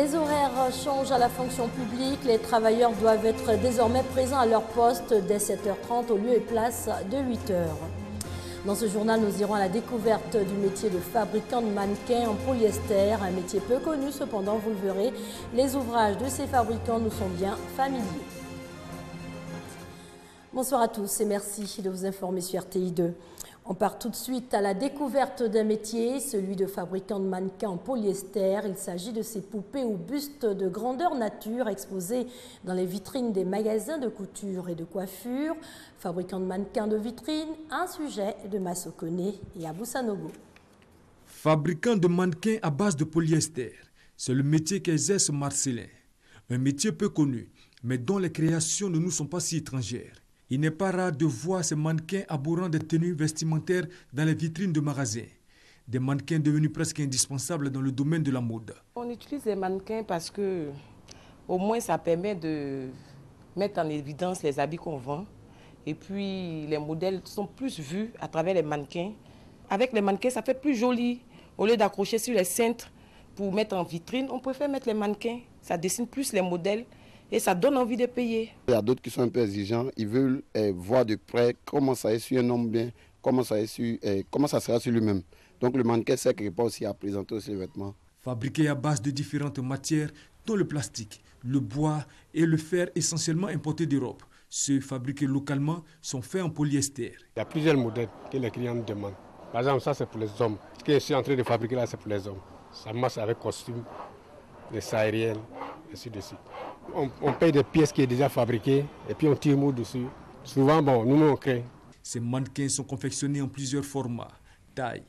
Les horaires changent à la fonction publique. Les travailleurs doivent être désormais présents à leur poste dès 7h30 au lieu et place de 8h. Dans ce journal, nous irons à la découverte du métier de fabricant de mannequins en polyester, un métier peu connu cependant, vous le verrez. Les ouvrages de ces fabricants nous sont bien familiers. Bonsoir à tous et merci de vous informer sur RTI 2. On part tout de suite à la découverte d'un métier, celui de fabricant de mannequins en polyester. Il s'agit de ces poupées ou bustes de grandeur nature exposées dans les vitrines des magasins de couture et de coiffure. Fabricant de mannequins de vitrine, un sujet de Massokone et Abou Sanogo. Fabricant de mannequins à base de polyester, c'est le métier qu'exerce Marcelin. Un métier peu connu, mais dont les créations ne nous sont pas si étrangères. Il n'est pas rare de voir ces mannequins arborant des tenues vestimentaires dans les vitrines de magasins. Des mannequins devenus presque indispensables dans le domaine de la mode. On utilise les mannequins parce que au moins ça permet de mettre en évidence les habits qu'on vend. Et puis les modèles sont plus vus à travers les mannequins. Avec les mannequins, ça fait plus joli. Au lieu d'accrocher sur les cintres pour mettre en vitrine, on préfère mettre les mannequins. Ça dessine plus les modèles. Et ça donne envie de payer. Il y a d'autres qui sont un peu exigeants. Ils veulent voir de près comment ça est sur un homme bien, comment ça sera sur lui-même. Donc le mannequin sert quelque part aussi à présenter aussi les vêtements. Fabriqués à base de différentes matières, dont le plastique, le bois et le fer essentiellement importés d'Europe. Ceux fabriqués localement sont faits en polyester. Il y a plusieurs modèles que les clients nous demandent. Par exemple, ça c'est pour les hommes. Ce que je suis en train de fabriquer là, c'est pour les hommes. Ça marche avec costume, les sahariennes, ainsi de suite. On paye des pièces qui sont déjà fabriquées et puis on tire mot dessus. Souvent, nous on crée. Ces mannequins sont confectionnés en plusieurs formats, taille,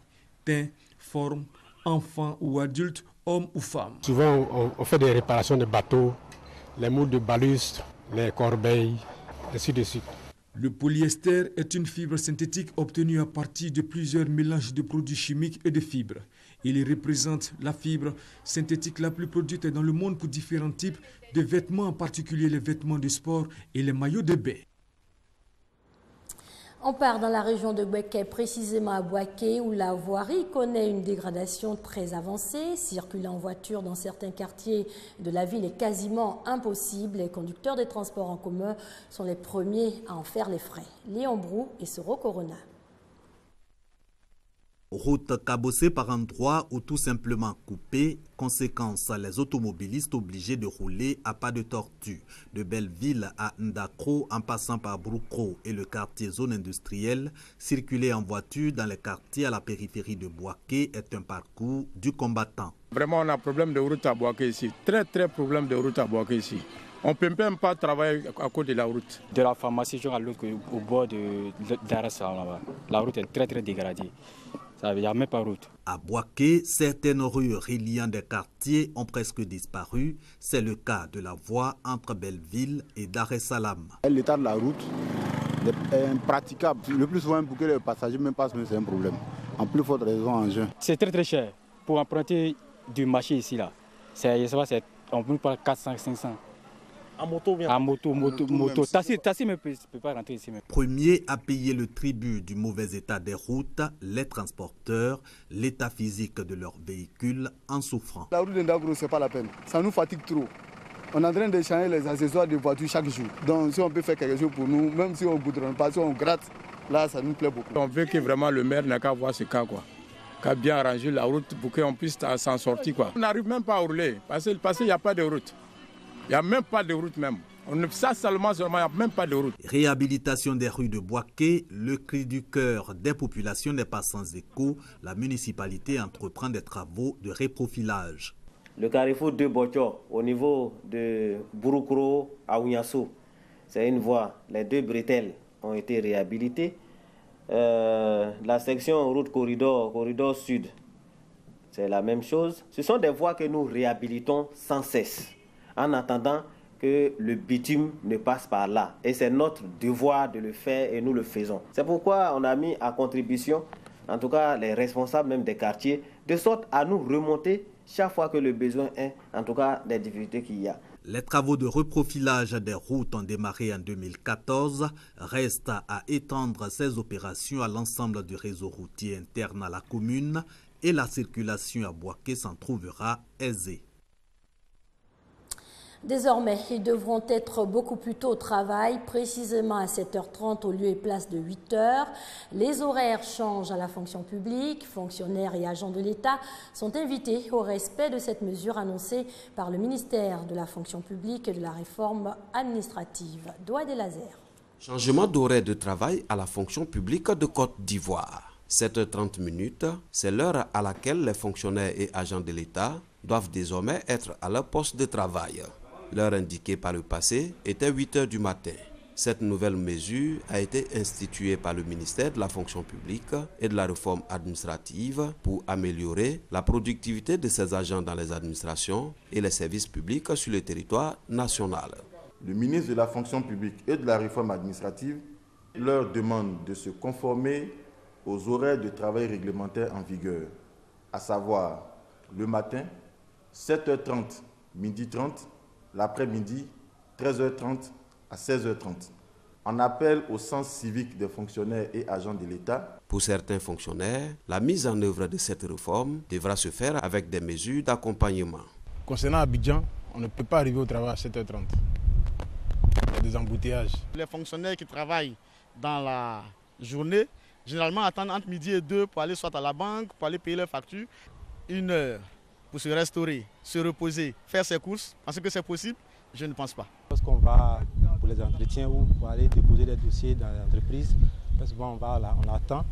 teint, forme, enfant ou adulte, homme ou femme. Souvent, on fait des réparations de bateaux, les moules de balustres, les corbeilles, ainsi de suite. Le polyester est une fibre synthétique obtenue à partir de plusieurs mélanges de produits chimiques et de fibres. Il représente la fibre synthétique la plus produite dans le monde pour différents types de vêtements, en particulier les vêtements de sport et les maillots de bain. On part dans la région de Bouaké, précisément à Bouaké, où la voirie connaît une dégradation très avancée. Circuler en voiture dans certains quartiers de la ville est quasiment impossible. Les conducteurs des transports en commun sont les premiers à en faire les frais. Léon Brou et Soro Corona. Route cabossée par endroits ou tout simplement coupée, conséquence, les automobilistes obligés de rouler à pas de tortue. De Belleville à Ndakro, en passant par Broukro et le quartier zone industrielle, circuler en voiture dans les quartiers à la périphérie de Bouaké est un parcours du combattant. Vraiment, on a problème de route à Bouaké ici. Très problème de route à Bouaké ici. On ne peut même pas travailler à cause de la route. De la pharmacie, au bord d'Arassa, la route est très dégradée. Il n'y a même pas de route. À Bouaké, certaines rues reliant des quartiers ont presque disparu. C'est le cas de la voie entre Belleville et Dar es Salaam. L'état de la route est impraticable. Le plus souvent, pour que les passagers même passent, c'est un problème. En plus forte raison en juin. C'est très cher. Pour emprunter du marché ici, là, on peut pas 400, 500. En moto bien. En moto. Taxi ne peut pas rentrer ici. Premier à payer le tribut du mauvais état des routes, les transporteurs, l'état physique de leurs véhicules en souffrant. La route de Ndagro, ce n'est pas la peine. Ça nous fatigue trop. On est en train de changer les accessoires de voitures chaque jour. Donc si on peut faire quelque chose pour nous, même si on ne goudronne pas, si on gratte, là ça nous plaît beaucoup. On veut que vraiment le maire n'a qu'à voir ce cas, quoi. Qu'à bien arranger la route pour qu'on puisse s'en sortir, quoi. On n'arrive même pas à rouler parce qu'il n'y a pas de route. Il n'y a même pas de route même. Ça seulement, il n'y a même pas de route. Réhabilitation des rues de Bouaké, le cri du cœur des populations n'est pas sans écho. La municipalité entreprend des travaux de reprofilage. Le carrefour de Botio, au niveau de Broukro à Ouniasso, c'est une voie. Les deux bretelles ont été réhabilitées. La section route corridor sud, c'est la même chose. Ce sont des voies que nous réhabilitons sans cesse, en attendant que le bitume ne passe par là. Et c'est notre devoir de le faire et nous le faisons. C'est pourquoi on a mis à contribution, en tout cas les responsables même des quartiers, de sorte à nous remonter chaque fois que le besoin est, en tout cas des difficultés qu'il y a. Les travaux de reprofilage des routes ont démarré en 2014. Reste à étendre ces opérations à l'ensemble du réseau routier interne à la commune et la circulation à Bouaké s'en trouvera aisée. Désormais, ils devront être beaucoup plus tôt au travail, précisément à 7h30 au lieu et place de 8h. Les horaires changent à la fonction publique. Fonctionnaires et agents de l'État sont invités au respect de cette mesure annoncée par le ministère de la fonction publique et de la réforme administrative. Doigt des lasers. Changement d'horaire de travail à la fonction publique de Côte d'Ivoire. 7h30, c'est l'heure à laquelle les fonctionnaires et agents de l'État doivent désormais être à leur poste de travail. L'heure indiquée par le passé était 8h du matin. Cette nouvelle mesure a été instituée par le ministère de la fonction publique et de la réforme administrative pour améliorer la productivité de ses agents dans les administrations et les services publics sur le territoire national. Le ministre de la fonction publique et de la réforme administrative leur demande de se conformer aux horaires de travail réglementaires en vigueur, à savoir le matin, 7h30, midi 30, l'après-midi, 13h30 à 16h30. En appel au sens civique des fonctionnaires et agents de l'État. Pour certains fonctionnaires, la mise en œuvre de cette réforme devra se faire avec des mesures d'accompagnement. Concernant Abidjan, on ne peut pas arriver au travail à 7h30. Il y a des embouteillages. Les fonctionnaires qui travaillent dans la journée, généralement attendent entre midi et 2 pour aller soit à la banque, pour aller payer leurs factures. 1 heure pour se restaurer, se reposer, faire ses courses. Est-ce que c'est possible? Je ne pense pas. Lorsqu'on va pour les entretiens ou pour aller déposer des dossiers dans l'entreprise, souvent on va là, on attend.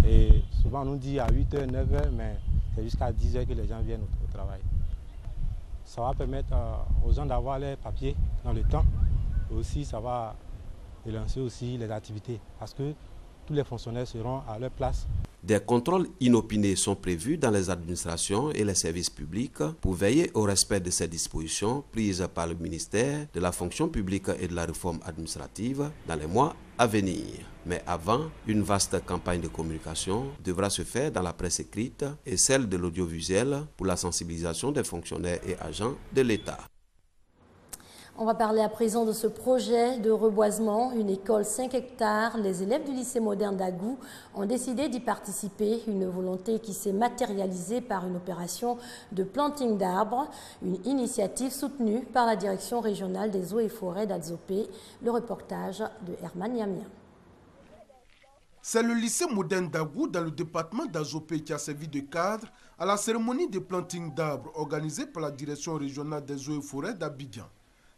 Et souvent on nous dit à 8h, 9h, mais c'est jusqu'à 10h que les gens viennent au travail. Ça va permettre aux gens d'avoir les papiers dans le temps. Et aussi ça va relancer aussi les activités parce que tous les fonctionnaires seront à leur place. Des contrôles inopinés sont prévus dans les administrations et les services publics pour veiller au respect de ces dispositions prises par le ministère de la fonction publique et de la réforme administrative dans les mois à venir. Mais avant, une vaste campagne de communication devra se faire dans la presse écrite et celle de l'audiovisuel pour la sensibilisation des fonctionnaires et agents de l'État. On va parler à présent de ce projet de reboisement, une école 5 hectares. Les élèves du lycée moderne d'Agou ont décidé d'y participer, une volonté qui s'est matérialisée par une opération de planting d'arbres, une initiative soutenue par la direction régionale des eaux et forêts d'Adzopé. Le reportage de Herman Yamien. C'est le lycée moderne d'Agou dans le département d'Adzopé qui a servi de cadre à la cérémonie de planting d'arbres organisée par la direction régionale des eaux et forêts d'Abidjan.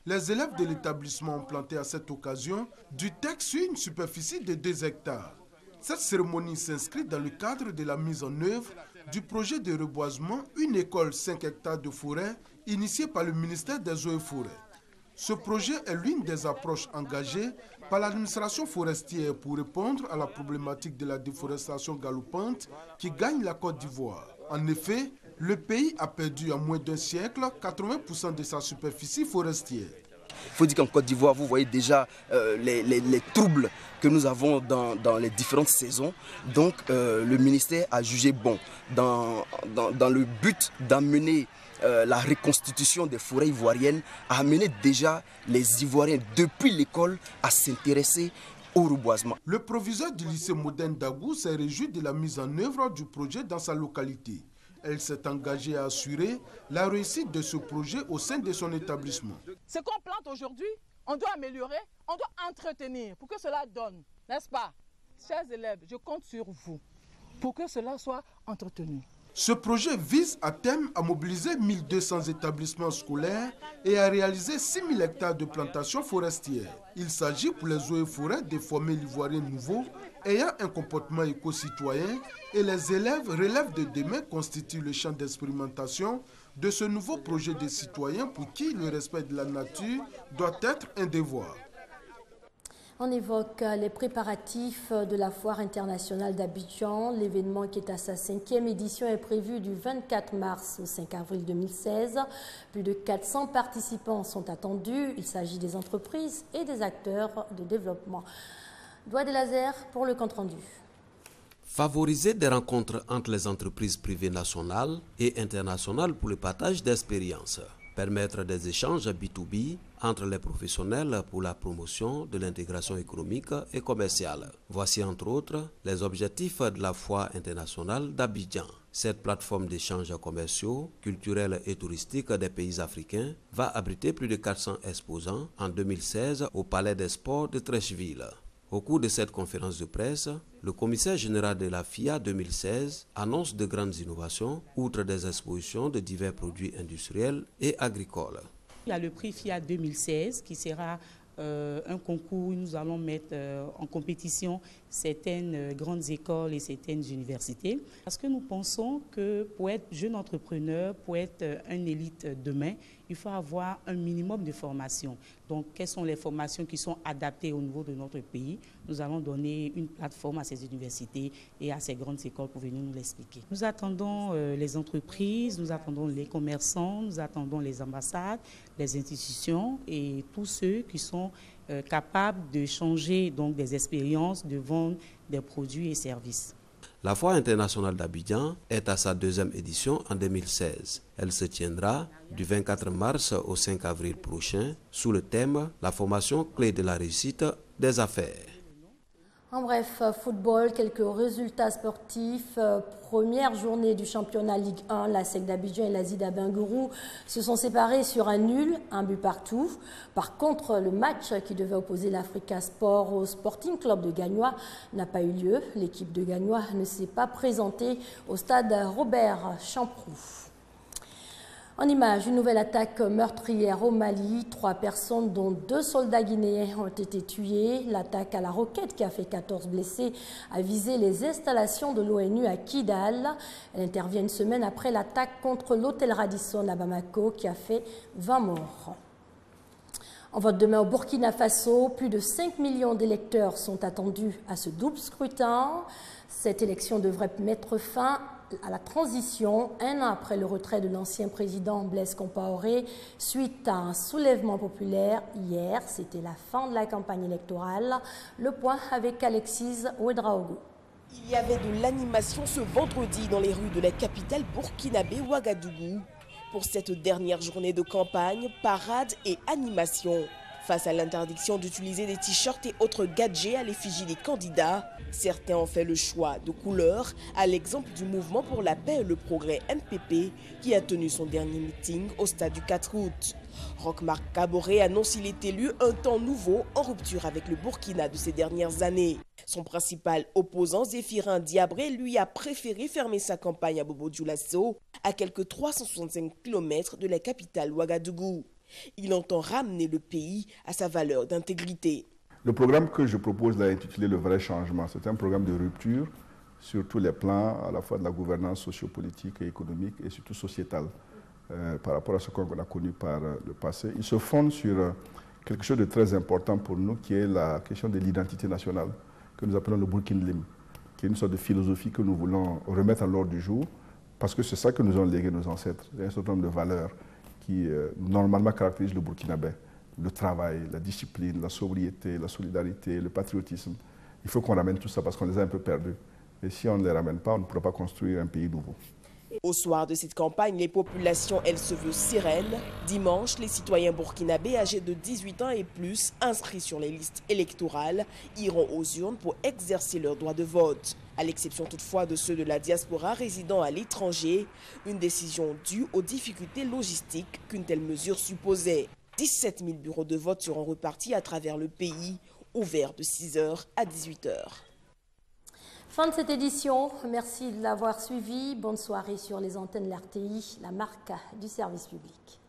Les élèves de l'établissement ont planté à cette occasion du teck sur une superficie de 2 hectares. Cette cérémonie s'inscrit dans le cadre de la mise en œuvre du projet de reboisement Une école 5 hectares de forêt initié par le ministère des eaux et forêts. Ce projet est l'une des approches engagées par l'administration forestière pour répondre à la problématique de la déforestation galopante qui gagne la Côte d'Ivoire. En effet, le pays a perdu en moins d'un siècle 80% de sa superficie forestière. Il faut dire qu'en Côte d'Ivoire, vous voyez déjà les troubles que nous avons dans les différentes saisons. Donc le ministère a jugé bon, dans le but d'amener la reconstitution des forêts ivoiriennes, à amener déjà les Ivoiriens depuis l'école à s'intéresser au reboisement. Le proviseur du lycée moderne d'Agou s'est réjoui de la mise en œuvre du projet dans sa localité. Elle s'est engagée à assurer la réussite de ce projet au sein de son établissement. Ce qu'on plante aujourd'hui, on doit améliorer, on doit entretenir pour que cela donne, n'est-ce pas? Chers élèves, je compte sur vous pour que cela soit entretenu. Ce projet vise à terme à mobiliser 1200 établissements scolaires et à réaliser 6000 hectares de plantations forestières. Il s'agit pour les eaux et forêts de former l'Ivoirien nouveau ayant un comportement éco-citoyen et les élèves relèvent de demain constituent le champ d'expérimentation de ce nouveau projet de citoyens pour qui le respect de la nature doit être un devoir. On évoque les préparatifs de la Foire internationale d'Abidjan. L'événement qui est à sa 5e édition est prévu du 24 mars au 5 avril 2016. Plus de 400 participants sont attendus. Il s'agit des entreprises et des acteurs de développement. Doigt des lasers pour le compte-rendu. Favoriser des rencontres entre les entreprises privées nationales et internationales pour le partage d'expériences. permettre des échanges B2B entre les professionnels pour la promotion de l'intégration économique et commerciale. Voici entre autres les objectifs de la Foire internationale d'Abidjan. Cette plateforme d'échanges commerciaux, culturels et touristiques des pays africains va abriter plus de 400 exposants en 2016 au Palais des Sports de Treichville. Au cours de cette conférence de presse, le commissaire général de la FIA 2016 annonce de grandes innovations, outre des expositions de divers produits industriels et agricoles. Il y a le prix FIA 2016 qui sera un concours où nous allons mettre en compétition certaines grandes écoles et certaines universités. Parce que nous pensons que pour être jeune entrepreneur, pour être un élite demain, il faut avoir un minimum de formation. Donc, quelles sont les formations qui sont adaptées au niveau de notre pays? Nous allons donner une plateforme à ces universités et à ces grandes écoles pour venir nous l'expliquer. Nous attendons les entreprises, nous attendons les commerçants, nous attendons les ambassades, les institutions et tous ceux qui sont capables de changer donc, des expériences, de vendre des produits et services. La Foire internationale d'Abidjan est à sa 2e édition en 2016. Elle se tiendra du 24 mars au 5 avril prochain sous le thème « La formation clé de la réussite des affaires ». En bref, football, quelques résultats sportifs. Première journée du championnat Ligue 1, la SEC d'Abidjan et la Zida Bingourou se sont séparés sur un nul, un but partout. Par contre, le match qui devait opposer l'Africa Sport au Sporting Club de Gagnoa n'a pas eu lieu. L'équipe de Gagnoa ne s'est pas présentée au stade Robert Champroux. En image, une nouvelle attaque meurtrière au Mali. 3 personnes, dont 2 soldats guinéens, ont été tués. L'attaque à la roquette, qui a fait 14 blessés, a visé les installations de l'ONU à Kidal. Elle intervient une semaine après l'attaque contre l'hôtel Radisson à Bamako, qui a fait 20 morts. On vote demain au Burkina Faso. Plus de 5 millions d'électeurs sont attendus à ce double scrutin. Cette élection devrait mettre fin à la transition, un an après le retrait de l'ancien président Blaise Compaoré, suite à un soulèvement populaire hier. C'était la fin de la campagne électorale. Le point avec Alexis Ouedraogo. Il y avait de l'animation ce vendredi dans les rues de la capitale burkinabé Ouagadougou. Pour cette dernière journée de campagne, parade et animation. Face à l'interdiction d'utiliser des t-shirts et autres gadgets à l'effigie des candidats, certains ont fait le choix de couleurs, à l'exemple du Mouvement pour la paix et le progrès MPP, qui a tenu son dernier meeting au stade du 4 août. Roch-Marc Kaboré annonce qu'il est élu un temps nouveau en rupture avec le Burkina de ces dernières années. Son principal opposant, Zéphirin Diabré, lui a préféré fermer sa campagne à Bobo-Dioulasso, à quelques 365 km de la capitale Ouagadougou. Il entend ramener le pays à sa valeur d'intégrité. Le programme que je propose là, intitulé Le vrai changement, c'est un programme de rupture sur tous les plans, à la fois de la gouvernance sociopolitique et économique et surtout sociétale, par rapport à ce qu'on a connu par le passé. Il se fonde sur quelque chose de très important pour nous, qui est la question de l'identité nationale, que nous appelons le Burkinlim, qui est une sorte de philosophie que nous voulons remettre à l'ordre du jour, parce que c'est ça que nous ont légué nos ancêtres, un certain nombre de valeurs qui normalement caractérisent le Burkinabé. Le travail, la discipline, la sobriété, la solidarité, le patriotisme. Il faut qu'on ramène tout ça parce qu'on les a un peu perdus. Et si on ne les ramène pas, on ne pourra pas construire un pays nouveau. Au soir de cette campagne, les populations, elles, se veulent sereines. Dimanche, les citoyens burkinabés âgés de 18 ans et plus, inscrits sur les listes électorales, iront aux urnes pour exercer leur droit de vote. À l'exception toutefois de ceux de la diaspora résidant à l'étranger, une décision due aux difficultés logistiques qu'une telle mesure supposait. 17 000 bureaux de vote seront repartis à travers le pays, ouverts de 6h à 18h. Fin de cette édition. Merci de l'avoir suivi. Bonne soirée sur les antennes de l'RTI, la marque du service public.